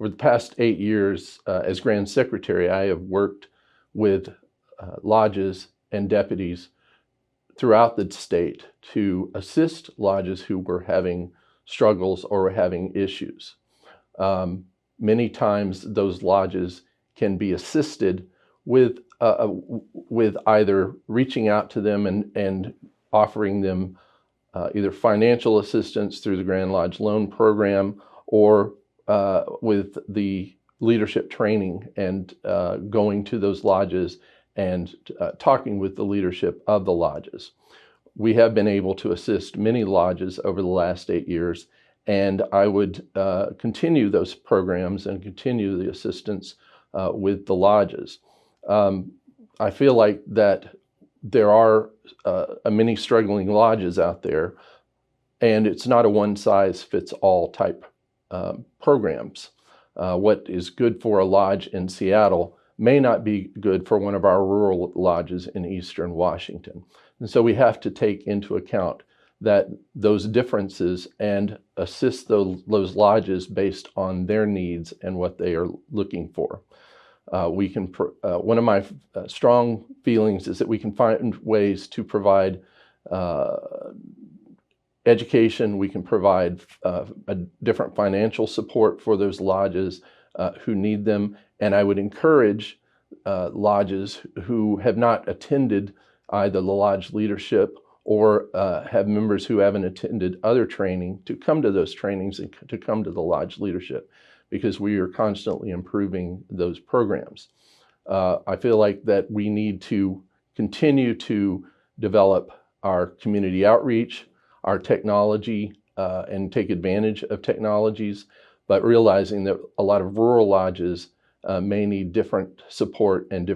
over the past 8 years as Grand Secretary, I have worked with lodges and deputies throughout the state to assist lodges who were having struggles or were having issues. Many times those lodges can be assisted with either reaching out to them and offering them either financial assistance through the Grand Lodge Loan Program or with the leadership training and going to those lodges and talking with the leadership of the lodges. We have been able to assist many lodges over the last 8 years, and I would continue those programs and continue the assistance with the lodges. I feel like that there are many struggling lodges out there, and it's not a one-size-fits-all type programs. What is good for a lodge in Seattle may not be good for one of our rural lodges in Eastern Washington. And so we have to take into account that those differences and assist those lodges based on their needs and what they are looking for. One of my strong feelings is that we can find ways to provide education. We can provide a different financial support for those lodges who need them. And I would encourage lodges who have not attended either the lodge leadership or have members who haven't attended other training to come to those trainings and to come to the lodge leadership, because we are constantly improving those programs. I feel like that we need to continue to develop our community outreach, our technology, and take advantage of technologies, but realizing that a lot of rural lodges may need different support and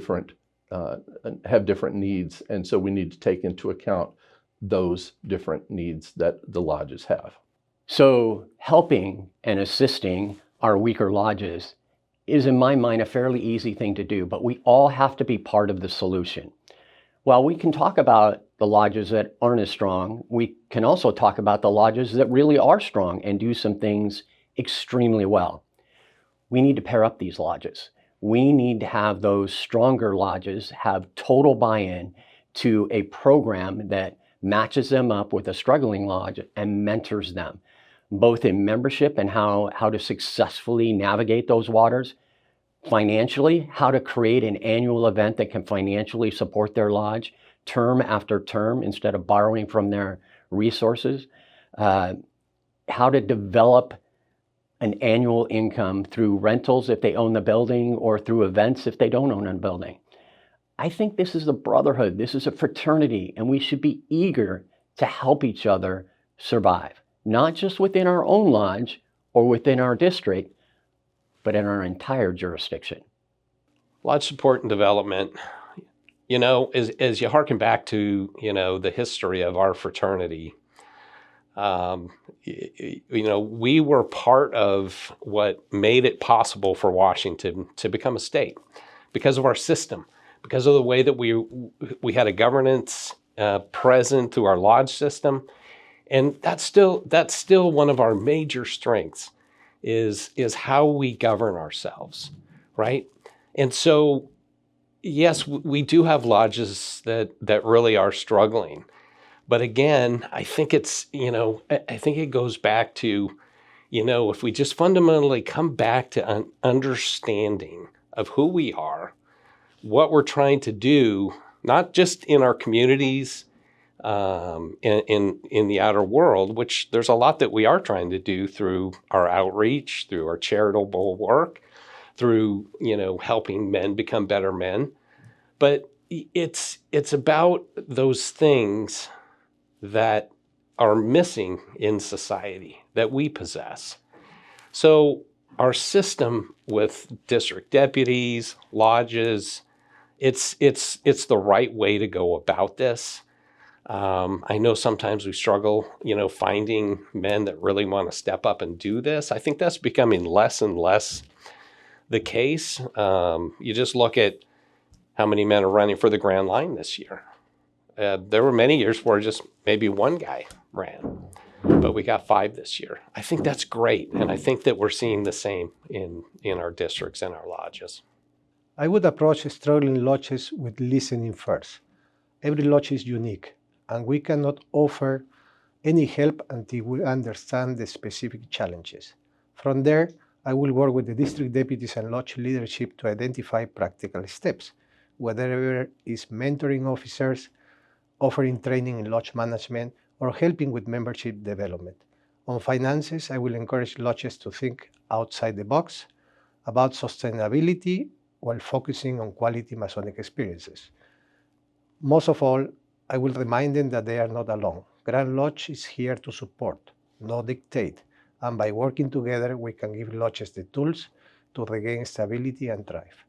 have different needs. And so we need to take into account those different needs that the lodges have. So helping and assisting our weaker lodges is, in my mind, a fairly easy thing to do, but we all have to be part of the solution. While we can talk about the lodges that aren't as strong, we can also talk about the lodges that really are strong and do some things extremely well. We need to pair up these lodges. We need to have those stronger lodges have total buy-in to a program that matches them up with a struggling lodge and mentors them, both in membership and how to successfully navigate those waters, financially, how to create an annual event that can financially support their lodge term after term instead of borrowing from their resources, how to develop an annual income through rentals if they own the building or through events if they don't own a building. I think this is a brotherhood, this is a fraternity, and we should be eager to help each other survive, not just within our own lodge or within our district, but in our entire jurisdiction. Lodge support and development, as you hearken back to, the history of our fraternity, we were part of what made it possible for Washington to become a state because of our system, because of the way that we had a governance present through our lodge system. And that's still one of our major strengths is how we govern ourselves, right? And so, yes, we do have lodges that really are struggling. But again, I think I think it goes back to, if we just fundamentally come back to an understanding of who we are, what we're trying to do, not just in our communities, in the outer world, which there's a lot that we are trying to do through our outreach, through our charitable work, through, helping men become better men. But it's about those things that are missing in society that we possess. So our system with district deputies, lodges, it's the right way to go about this. I know sometimes we struggle, finding men that really want to step up and do this. I think that's becoming less and less the case. You just look at how many men are running for the Grand Line this year. There were many years where just maybe one guy ran. but we got 5 this year. I think that's great, and I think that we're seeing the same in our districts and our lodges. I would approach struggling lodges with listening first. Every lodge is unique, and we cannot offer any help until we understand the specific challenges. From there, I will work with the district deputies and lodge leadership to identify practical steps, whether it's mentoring officers, offering training in lodge management, or helping with membership development. On finances, I will encourage lodges to think outside the box about sustainability while focusing on quality Masonic experiences. Most of all, I will remind them that they are not alone. Grand Lodge is here to support, not dictate, and by working together, we can give lodges the tools to regain stability and thrive.